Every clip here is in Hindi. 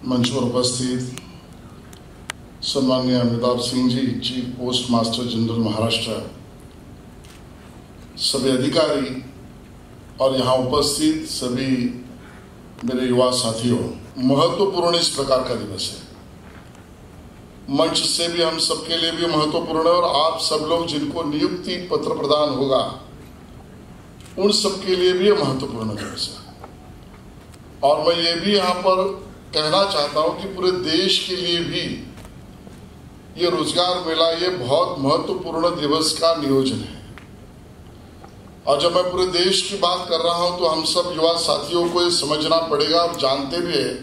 मंच पर उपस्थित सम्माननीय Amitabh Singh ji, chief post master general Maharashtra, सभी अधिकारी और यहाँ उपस्थित सभी मेरे युवा साथियों, महत्वपूर्ण इस प्रकार का दिवस है। मंच से भी हम सबके लिए भी महत्वपूर्ण है और आप सब लोग जिनको नियुक्ति पत्र प्रदान होगा उन सबके लिए भी महत्वपूर्ण दिवस है। और मैं ये भी यहाँ पर कहना चाहता हूँ कि पूरे देश के लिए भी ये रोजगार मेला ये बहुत महत्वपूर्ण दिवस का नियोजन है। और जब मैं पूरे देश की बात कर रहा हूं तो हम सब युवा साथियों को ये समझना पड़ेगा और जानते भी है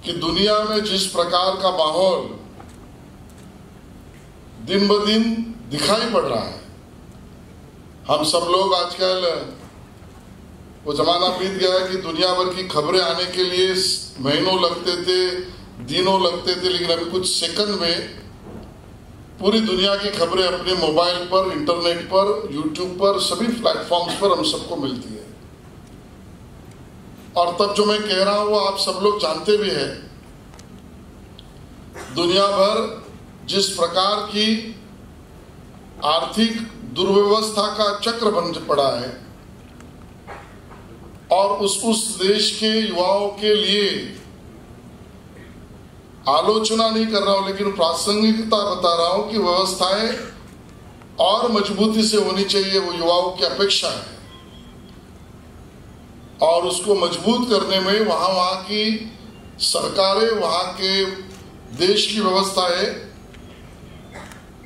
कि दुनिया में जिस प्रकार का माहौल दिन ब दिन दिखाई पड़ रहा है, हम सब लोग आजकल वो जमाना बीत गया है कि दुनिया भर की खबरें आने के लिए महीनों लगते थे, दिनों लगते थे, लेकिन अभी कुछ सेकंड में पूरी दुनिया की खबरें अपने मोबाइल पर, इंटरनेट पर, यूट्यूब पर, सभी प्लेटफॉर्म्स पर हम सबको मिलती है। और तब जो मैं कह रहा हूं वो आप सब लोग जानते भी हैं। दुनिया भर जिस प्रकार की आर्थिक दुर्व्यवस्था का चक्र बन पड़ा है और उस देश के युवाओं के लिए आलोचना नहीं कर रहा हूं, लेकिन प्रासंगिकता बता रहा हूं कि व्यवस्थाएं और मजबूती से होनी चाहिए, वो युवाओं की अपेक्षा है। और उसको मजबूत करने में वहां की सरकारें, वहां के देश की व्यवस्थाएं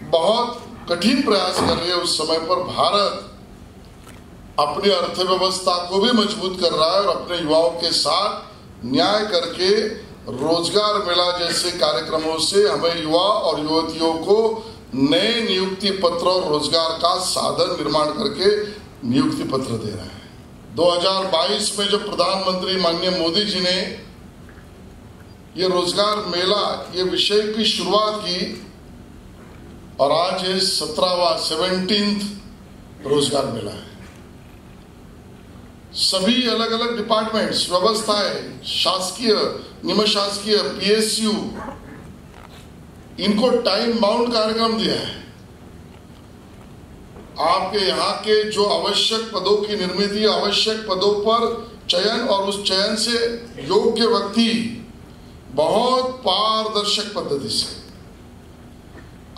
बहुत कठिन प्रयास कर रही है। उस समय पर भारत अपनी अर्थव्यवस्था को भी मजबूत कर रहा है और अपने युवाओं के साथ न्याय करके रोजगार मेला जैसे कार्यक्रमों से हमें युवा और युवतियों को नए नियुक्ति पत्र और रोजगार का साधन निर्माण करके नियुक्ति पत्र दे रहे हैं। 2022 में जब प्रधानमंत्री माननीय मोदी जी ने ये रोजगार मेला ये विषय की शुरुआत की और आज ये 17वां रोजगार मेला है। सभी अलग अलग डिपार्टमेंट्स, व्यवस्थाएं, शासकीय, निम शासकीय, पीएसयू, इनको टाइम बाउंड कार्यक्रम दिया है। आपके यहाँ के जो आवश्यक पदों की निर्मित, आवश्यक पदों पर चयन और उस चयन से योग्य व्यक्ति बहुत पारदर्शक पद्धति से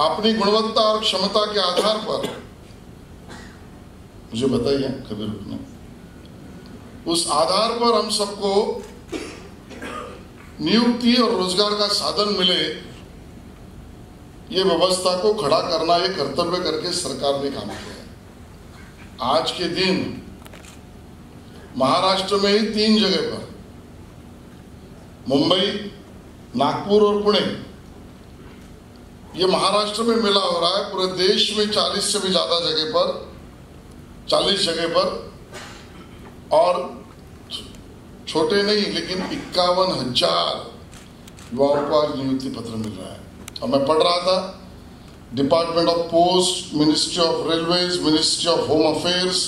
अपनी गुणवत्ता और क्षमता के आधार पर, मुझे बताइए कभी रुकना, उस आधार पर हम सबको नियुक्ति और रोजगार का साधन मिले, ये व्यवस्था को खड़ा करना ये कर्तव्य करके सरकार ने काम किया है। आज के दिन महाराष्ट्र में ही 3 जगह पर, मुंबई, नागपुर और पुणे, ये महाराष्ट्र में मेला हो रहा है। पूरे देश में 40 से भी ज्यादा जगह पर, 40 जगह पर, और छोटे नहीं लेकिन 51,000 युवाओं को आज नियुक्ति पत्र मिल रहा है। और मैं पढ़ रहा था, department of post, ministry of railways, ministry of home affairs,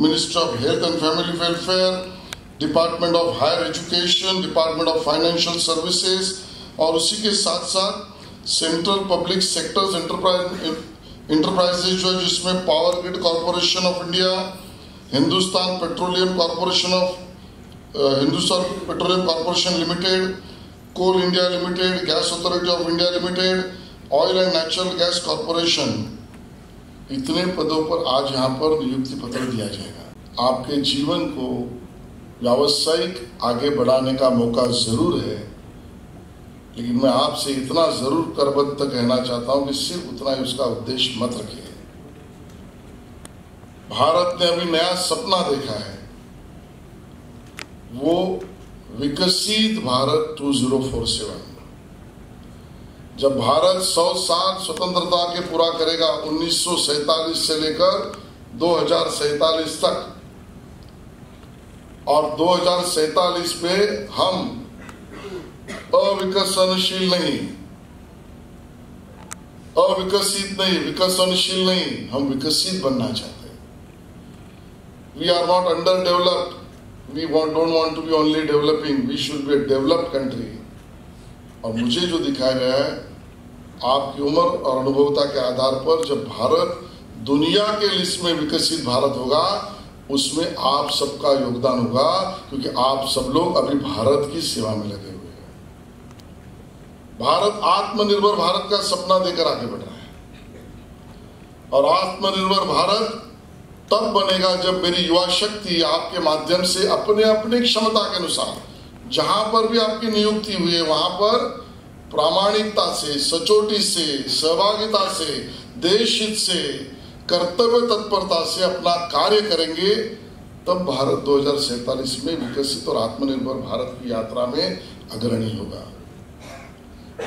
ministry of health and family welfare, department of higher education, department of financial services और उसी के साथ साथ सेंट्रल पब्लिक सेक्टर्स एंटरप्राइजेज जो है, जिसमें power grid corporation of India, Hindustan petroleum corporation limited, coal India limited, gas authority of India limited, oil and natural gas corporation, इतने पदों पर आज यहाँ पर नियुक्ति पत्र दिया जाएगा। आपके जीवन को व्यावसायिक आगे बढ़ाने का मौका जरूर है, लेकिन मैं आपसे इतना जरूर करबद्ध कहना चाहता हूं कि सिर्फ उतना ही उसका उद्देश्य मत रखिए। भारत ने अभी नया सपना देखा है, वो विकसित भारत 2047। जब भारत 100 साल स्वतंत्रता के पूरा करेगा, 1947 से लेकर 2047 तक, और 2047 में हम अविकसनशील नहीं, अविकसित नहीं, विकसनशील नहीं, हम विकसित बनना चाहते हैं। We are not underdeveloped, don't want to be only developing, we should be a developed country. और मुझे जो दिखाया गया है आपकी उम्र और अनुभवता के आधार पर, जब भारत दुनिया के लिस्ट में विकसित भारत होगा उसमें आप सबका योगदान होगा, क्योंकि आप सब लोग अभी भारत की सेवा में लगे हुए हैं। भारत आत्मनिर्भर भारत का सपना देकर आगे बढ़ रहा है, और आत्मनिर्भर भारत तब बनेगा जब मेरी युवा शक्ति आपके माध्यम से अपने अपनी क्षमता के अनुसार जहां पर भी आपकी नियुक्ति हुई है वहां पर प्रामाणिकता से, सचोटी से, सहभागिता से, देश हित से, कर्तव्य तत्परता से अपना कार्य करेंगे, तब भारत 2047 में विकसित और आत्मनिर्भर भारत की यात्रा में अग्रणी होगा।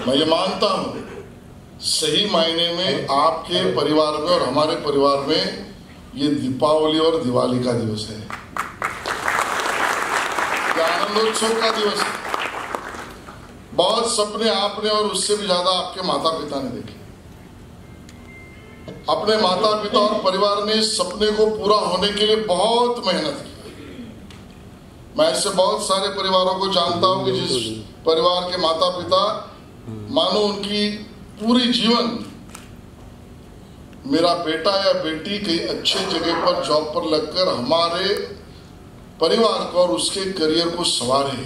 मैं ये मानता हूं सही मायने में आपके परिवार में और हमारे परिवार में ये दीपावली और दिवाली का दिवस है, आनंदोत्सव का दिवस है। बहुत सपने आपने और उससे भी ज्यादा आपके माता पिता ने देखे। अपने माता पिता और परिवार ने सपने को पूरा होने के लिए बहुत मेहनत की। मैं ऐसे बहुत सारे परिवारों को जानता हूं कि जिस परिवार के माता पिता मानो उनकी पूरी जीवन मेरा बेटा या बेटी कहीं अच्छे जगह पर जॉब पर लगकर हमारे परिवार को और उसके करियर को संवारे,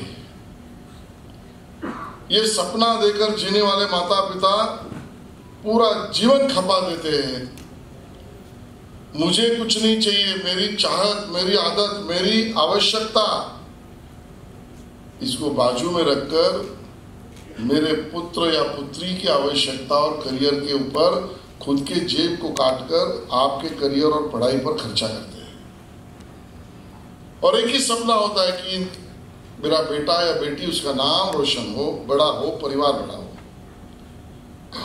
ये सपना देकर जीने वाले माता पिता पूरा जीवन खपा देते हैं। मुझे कुछ नहीं चाहिए, मेरी चाहत, मेरी आदत, मेरी आवश्यकता, इसको बाजू में रखकर मेरे पुत्र या पुत्री की आवश्यकता और करियर के ऊपर खुद के जेब को काटकर आपके करियर और पढ़ाई पर खर्चा करते हैं। और एक ही सपना होता है कि मेरा बेटा या बेटी, उसका नाम रोशन हो, बड़ा हो, परिवार बड़ा हो।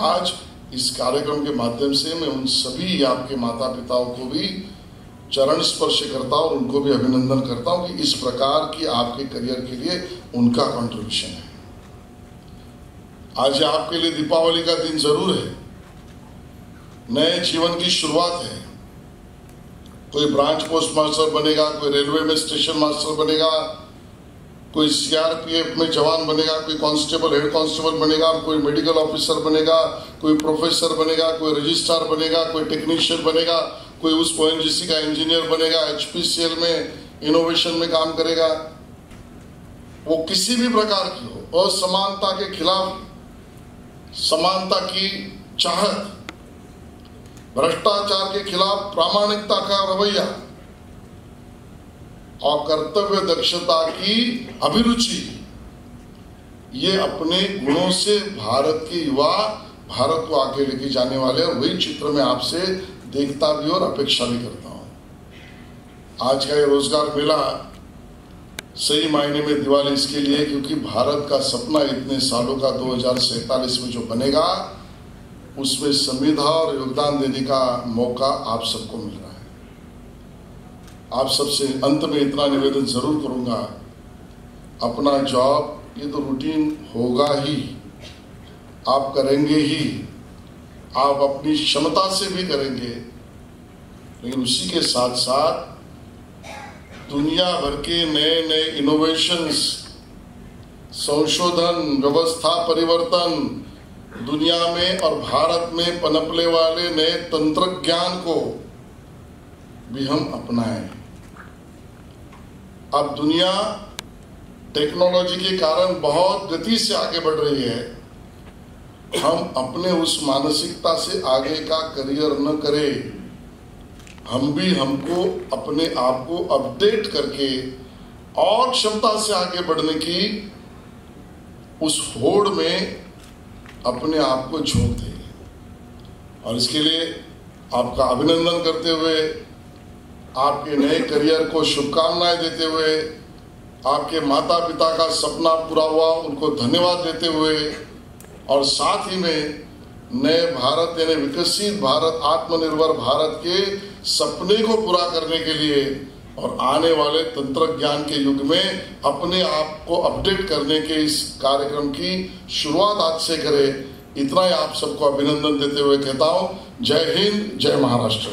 आज इस कार्यक्रम के माध्यम से मैं उन सभी आपके माता पिताओं को भी चरण स्पर्श करता हूं और उनको भी अभिनंदन करता हूं कि इस प्रकार की आपके करियर के लिए उनका कंट्रीब्यूशन है। आज आपके लिए दीपावली का दिन जरूर है, नए जीवन की शुरुआत है। कोई ब्रांच पोस्ट मास्टर बनेगा, कोई रेलवे में स्टेशन मास्टर बनेगा, कोई सीआरपीएफ में जवान बनेगा, कोई कांस्टेबल, हेड कांस्टेबल बनेगा, कोई मेडिकल ऑफिसर बनेगा, कोई प्रोफेसर बनेगा, कोई रजिस्ट्रार बनेगा, कोई टेक्नीशियन बनेगा, कोई उस ओएनजीसी का इंजीनियर बनेगा, एचपीसीएल में इनोवेशन में काम करेगा। वो किसी भी प्रकार की हो, असमानता के खिलाफ समानता की चाहत, भ्रष्टाचार के खिलाफ प्रामाणिकता का रवैया और कर्तव्य दक्षता की अभिरुचि, ये अपने गुणों से भारत के युवा भारत को आगे लेके जाने वाले, और वही चित्र मैं आपसे देखता भी और अपेक्षा भी करता हूं। आज का ये रोजगार मेला सही मायने में दिवाली इसके लिए, क्योंकि भारत का सपना इतने सालों का 2047 में जो बनेगा उसमें संविधा और योगदान देने का मौका आप सबको मिल रहा है। आप सबसे अंत में इतना निवेदन जरूर करूंगा, अपना जॉब ये तो रूटीन होगा ही, आप करेंगे ही, आप अपनी क्षमता से भी करेंगे, लेकिन उसी के साथ साथ दुनिया भर के नए नए इनोवेशंस, संशोधन, व्यवस्था परिवर्तन, दुनिया में और भारत में पनपने वाले नए तंत्र ज्ञान को भी हम अपनाएं। अब दुनिया टेक्नोलॉजी के कारण बहुत गति से आगे बढ़ रही है। हम अपने उस मानसिकता से आगे का करियर न करें, हम भी हमको अपने आप को अपडेट करके और क्षमता से आगे बढ़ने की उस होड़ में अपने आप को झोंक दें। और इसके लिए आपका अभिनंदन करते हुए, आपके नए करियर को शुभकामनाएं देते हुए, आपके माता पिता का सपना पूरा हुआ उनको धन्यवाद देते हुए, और साथ ही में नए भारत यानी विकसित भारत, आत्मनिर्भर भारत के सपने को पूरा करने के लिए और आने वाले तंत्र ज्ञान के युग में अपने आप को अपडेट करने के इस कार्यक्रम की शुरुआत आज से करें। इतना ही आप सबको अभिनंदन देते हुए कहता हूं, जय हिंद, जय महाराष्ट्र।